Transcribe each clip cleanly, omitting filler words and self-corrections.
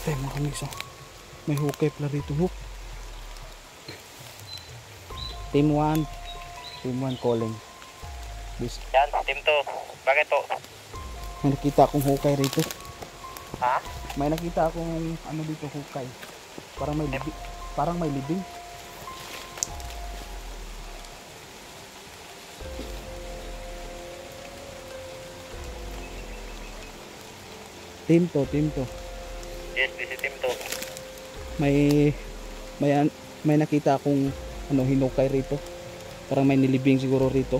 tayo mga kamigs. May hukay pala rito. Team 1 calling. Yan, team 2. Bakit to? May nakita akong hukay rito. Ha? May nakita akong ano dito, hukay. Parang may libing. Team 2. Yes, this is team 2. May nakita akong ano, hinukay rito. Parang may nilibing siguro rito.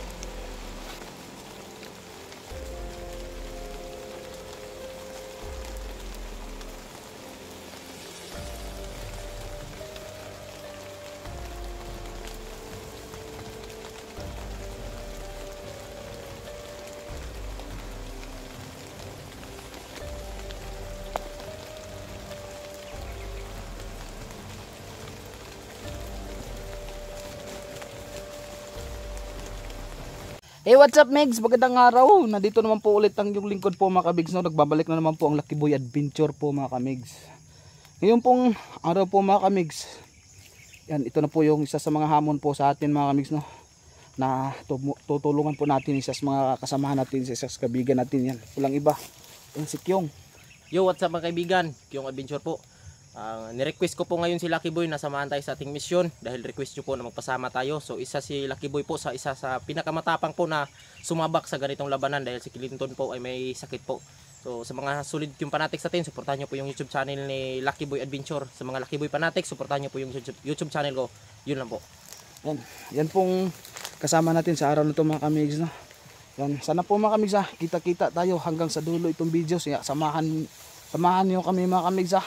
Hey, what's up, Megs? Magandang araw. Nandito naman po ulit ang yung lingkod po mga kamigs. No? Nagbabalik na naman po ang Lucky Boy Adventure po mga kamigs. Ngayon pong araw po mga kamigs, yan, ito na po yung isa sa mga hamon po sa atin mga kamigs, no? Na tutulungan po natin isa sa mga kasamahan natin, isa sa kaibigan natin. Yan, walang iba, yan si Kyong. Yo, what's up mga kaibigan? Kyong Adventure po. Nirequest ko po ngayon si Lucky Boy na samahan tayo sa ating misyon dahil request nyo po na magpasama tayo. So isa si Lucky Boy po sa isa sa pinakamatapang po na sumabak sa ganitong labanan dahil si Clinton po ay may sakit po. So sa mga solid yung fanatics natin, suportahan nyo po yung YouTube channel ni Lucky Boy Adventure. Sa mga Lucky Boy fanatics, suportahan nyo po yung YouTube channel ko. Yun lang po. Yan pong kasama natin sa araw na ito mga kamigs, no? Yan, sana po mga kamigs, kita-kita tayo hanggang sa dulo itong video. Samahan nyo kami mga kamigs.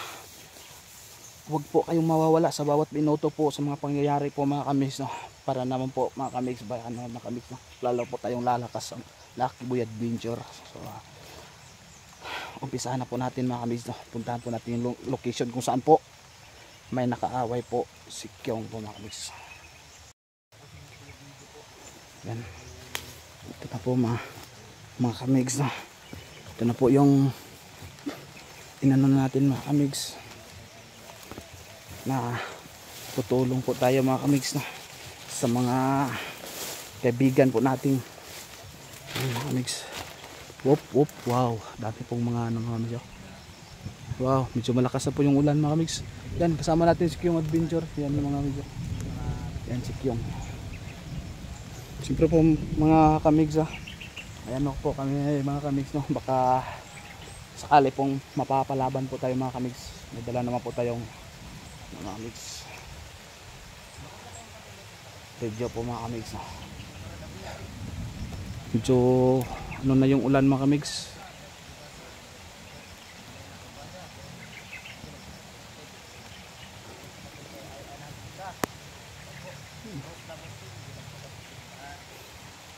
Huwag po kayong mawawala sa bawat minuto po sa mga pangyayari po mga kamigs, no? Para naman po mga kamigs, mga kamigs, no? Lalo po tayong lalakas ang Lucky Boy Adventure. So umpisahan na po natin mga kamigs, no? Puntahan po natin yung location kung saan po may nakaaway po si Kyong po mga kamigs. Yan, ito na po mga kamigs, no? Ito na po yung inano natin mga kamigs, na tutulong po tayo mga kamigs, no? Sa mga kaibigan po nating mga kamigs. Wow, dami pong mga ano mga kamigs. Wow, medyo malakas na po yung ulan mga kamigs. Yan, kasama natin si Kyong Adventure. Yan yung mga kamigs. Yan si Kyong. Siyempre po mga kamigs, ayan po kami mga kamigs, no? Baka sakali pong mapapalaban po tayo mga kamigs. May dala naman po tayong mga kamigs video po mga kamigs, no? Medyo ano na yung ulan mga kamigs.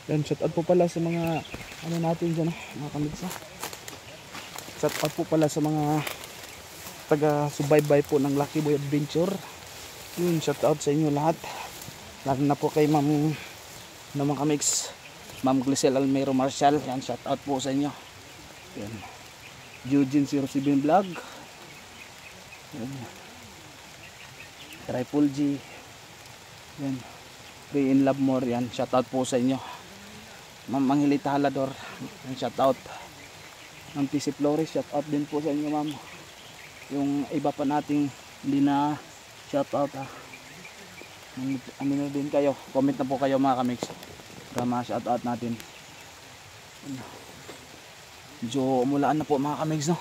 Yan, shout out po pala sa mga ano natin dyan, mga kamigs, no? Shout out po pala sa mga taga-subaybay po ng Lucky Boy Adventure. Yun, shout out sa inyo lahat. Lalo na po kay Ma'am naman kamigs, Ma'am Glisel Almero Marshall. Yan, shout out po sa inyo. Yan, Eugene 07 Vlog. Yan, Triple G. Yan, Be in Love More. Yan, shout out po sa inyo. Ma'am Angelita Halador. Yan, shout out. Ma'am PC Flores, shout out din po sa inyo ma'am. Yung iba pa nating hindi na shout out, ano din kayo, comment na po kayo mga kamigs para ma-shout out natin. Medyo umulaan na po mga kamigs, no?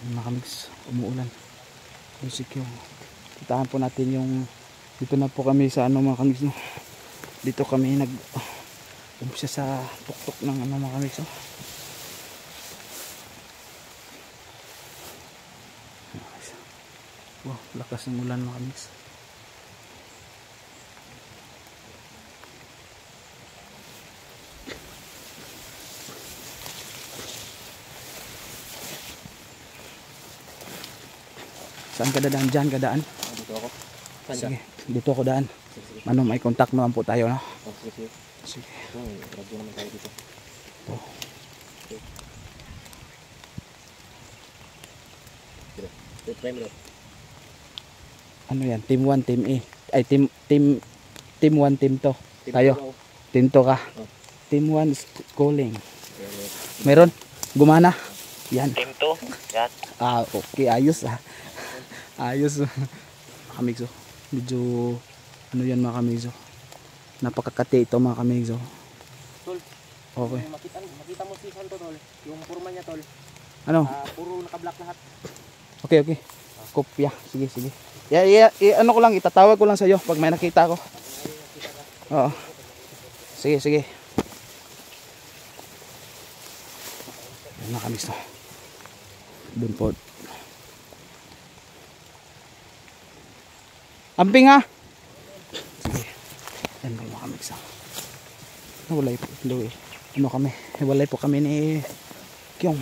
Mga kamigs, umuulan. Musik yung kitahan po natin yung dito na po kami sa ano mga kamigs, no? Dito kami umpisa sa tuktok ng ano mga kamigs, no? Wow, lakas ng ulan mga kamigs. Saan ka dadaan? Diyan ka daan? Dito ako. Sige, dito ako daan. Ano, may contact naman po tayo, no? Sige. Sige. Radyo naman tayo dito. Ito. Ano yan? Team 1, Team E. Ay, Team 1, Team 2. Tayo. Team 2 ka. Team 1 is calling. Meron? Gumana? Yan. Team 2. Yan. Ah, okay. Ayos ah. Ayos. Mga kamigso. Medyo ano yan mga kamigso. Napakakati ito mga kamigso. Tol, Okay. makita mo si Santo tol, yung purma niya tol, Ano? puro naka-black lahat. Okay, okay. Kopya. Sige, sige. Ano ko lang, itatawag ko lang sa iyo pag may nakita ko. Oo. Sige, sige. Yan mga kamigso. Doon po. Amping ha. Sige. Yan mga kamigso. Nawalay po. Ano kami? Walay po kami ni Kyong.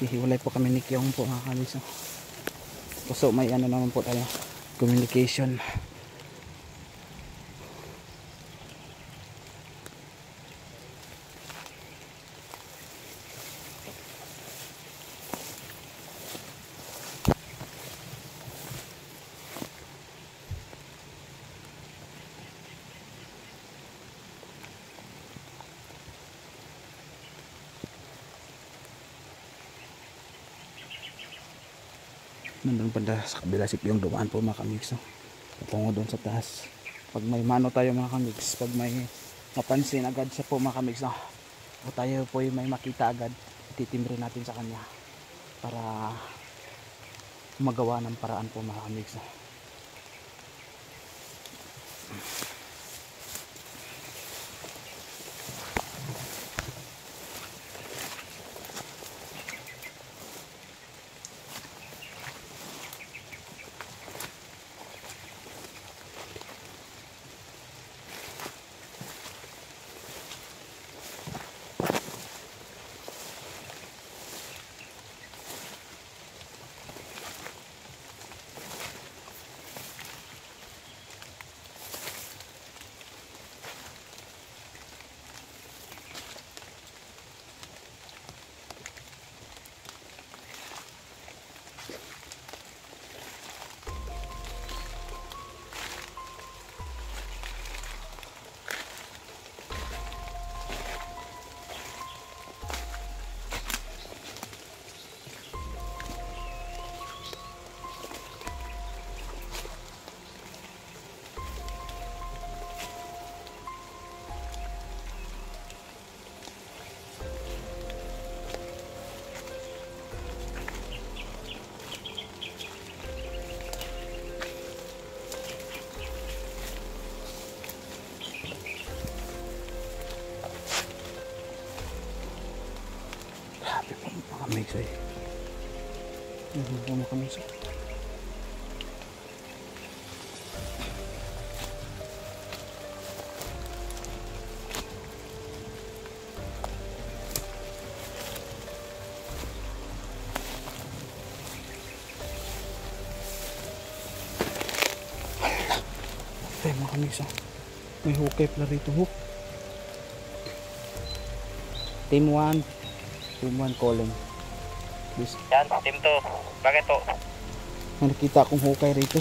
Hiwalay po kami ni Kyong po mga kamigso. So may ano naman po tayo. Communication. Nandun pa sa kabila si Pyong dumaan po mga kamigs. Patungo doon sa taas. Pag may mano tayo mga kamigs, pag may mapansin agad siya po mga kamigs, o tayo po may makita agad, titimbre natin sa kanya para magawa ng paraan po mga kamigs. Grabe po mga kamigs eh. Mga kamigs. Ay mga kamigs ah. May hukay pala rito. Hook. Team 1. Team 1 calling. This, Yan, Team 2. Bakit to? may nakita akong hukay rito.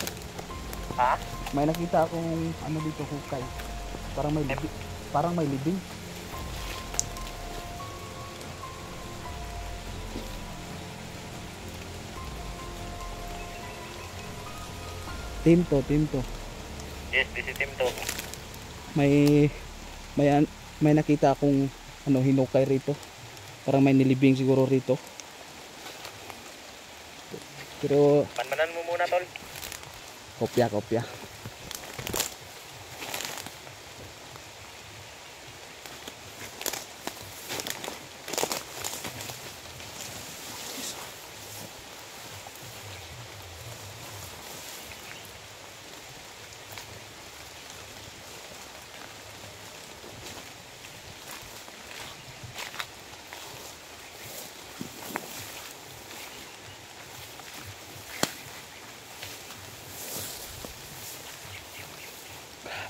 Ha? May nakita akong ano dito hukay. Parang may libing. Team 2. Yes, this is Team 2. May nakita akong ano hinukay rito. Parang may nilibing siguro rito. Pero Manmanan mo muna, tol. kopya.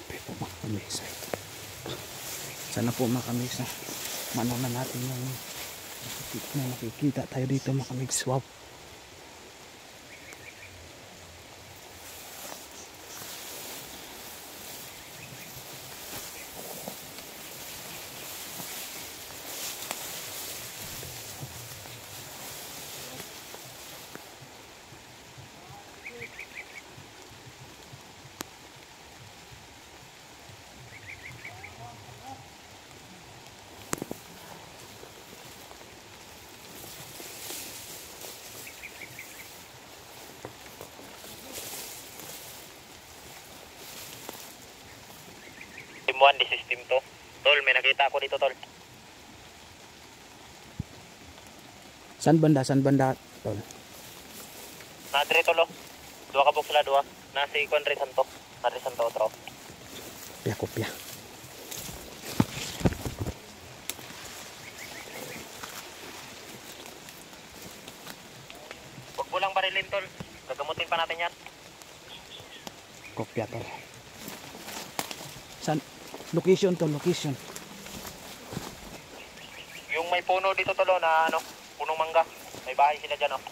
Grabe po mga kamigs. Sana po mga kamigs na manaw na natin yung nakikita tayo dito mga kamigs. Wow. Team 1, this is Team 2. Tol, may nakita ako dito, Tol. San banda tol? Nadre, Tol, oh. Dua ka box sila, dua. Nasi Conre Santo. Conre Santo, otro. Kopya. Huwag mo lang barilin, Tol. Gagamutin pa natin yan. Kopya tol. San? Location tol, location. Yung may puno dito, Tol, oh, na ano, punong mangga. May bahay sila dyan, oh.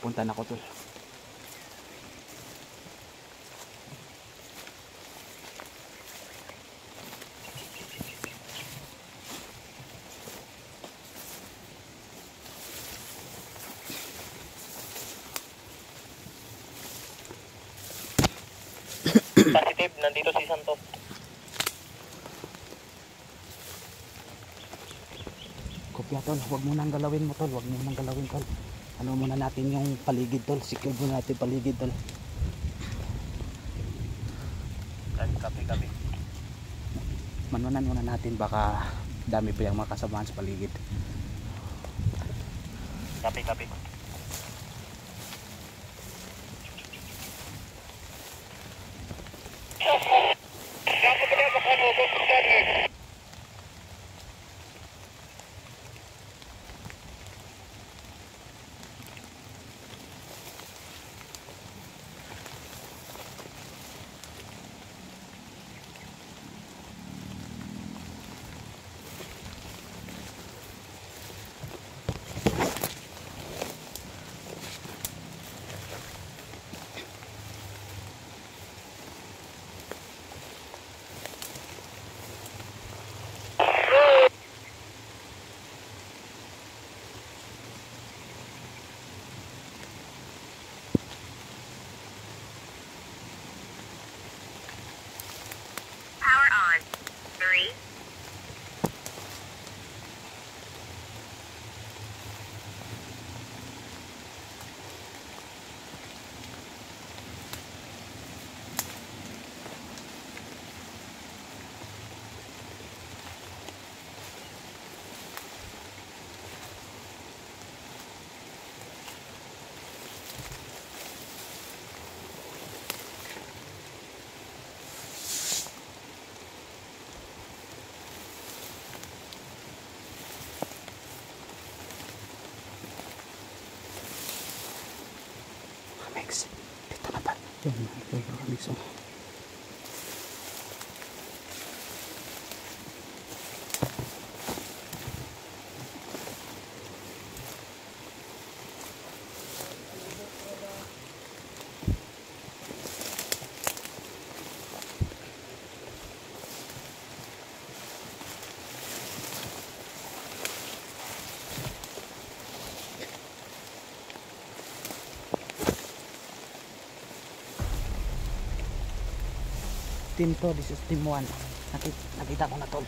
Punta na ko tol. Positive, nandito si Santo. Kopya tol, wag mo nang galawin mo tol, wag mo nang galawin tol. Ano muna natin yung paligid tol, secure muna natin paligid tol. Kapi. Manunan muna natin, baka dami pa yung mga kasamahan sa paligid. Kapi. Power on. 3, Mix, dito na ba? Yun, mix oh. Team to, this is team 1. Nakita ko na tol.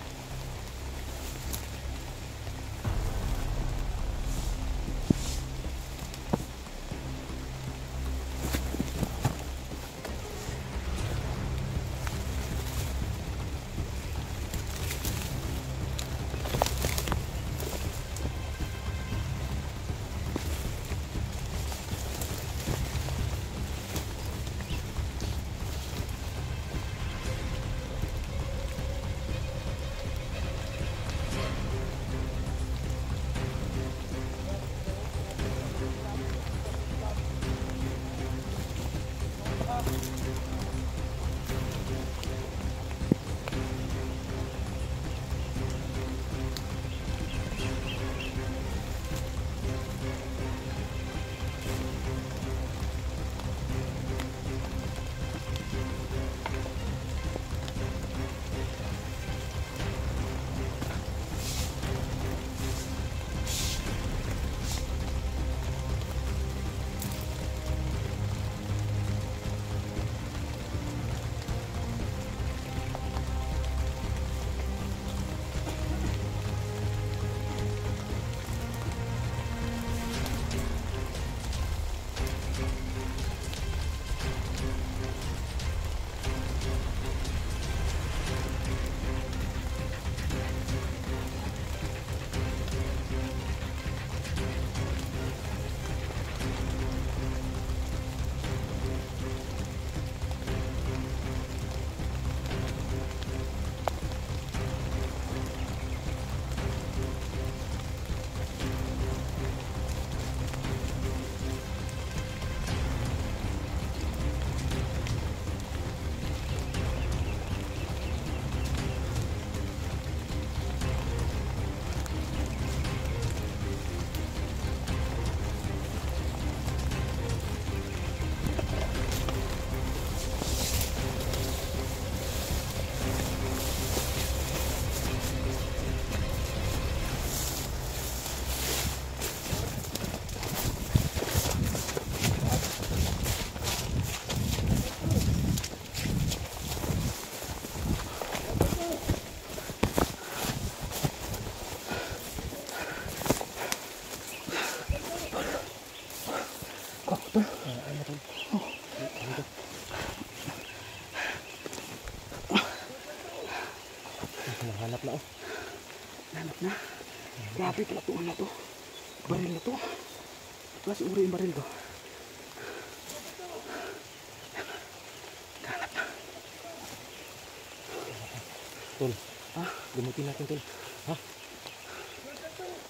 Hanap na oh. Hanap na. Grabe pala ito. Ano to? Baril na to. Klase uri yung baril to. Tol. Ha? Gamutin natin tol. Ha?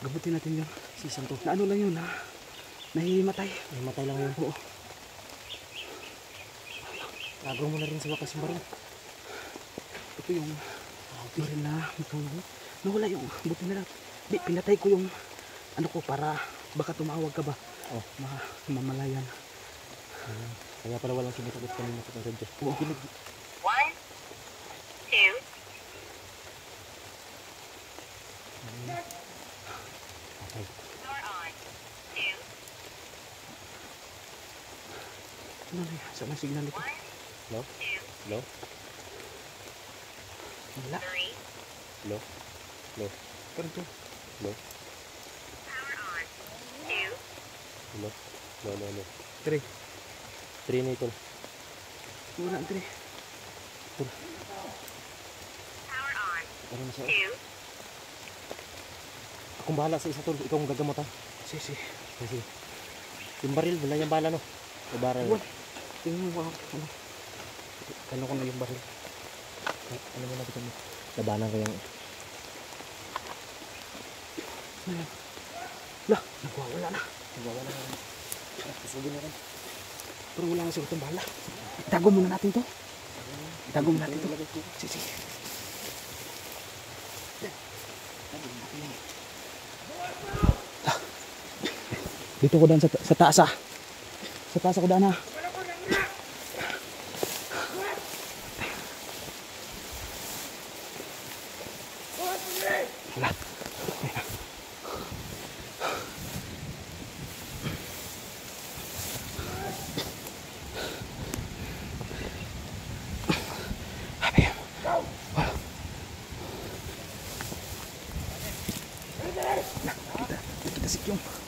Gabutin natin yung season to. Na ano lang yun ha? Nahihimatay. Nahimatay lang yun. Oo. Nagaw mo na rin sa wakas yung baril. Ito yung baril na nawala yung buti na lang. Di, pinatay ko yung ano ko para baka tumawag ka ba? Oh. Mamalayan. Kaya pala walang sumusagot kanina sa radyo. Oo. 1, 2, Okay. power on. 2, Ano na yun? Saan ang signal nito? 1, Low? 2, Low? Wala. 3, Low? Low? Pero ito. Low? power on. 2, Low? Low, low, low. 3. 3 na ito. Wala ang 3. power on. Ano na siya? 2, Akong bahala sa isa tol. Ikaw ang gagamot ha. Sisi. Sige. Yung baril, wala yung bala no? Yung baril. Wala. Tingnan mo ako. Ano ko na yung baril. Ano mo natin kami? Labanan ko yung... Lah, nagwawala na. Nagwawala na. Kusugin na rin. Pero wala nga siguro itong bala. Itago muna natin to. Itago muna natin to. Sisi. Dito ko daan sa taas ah. Sa taas ako daan ah. Wala. Kita si Kyung.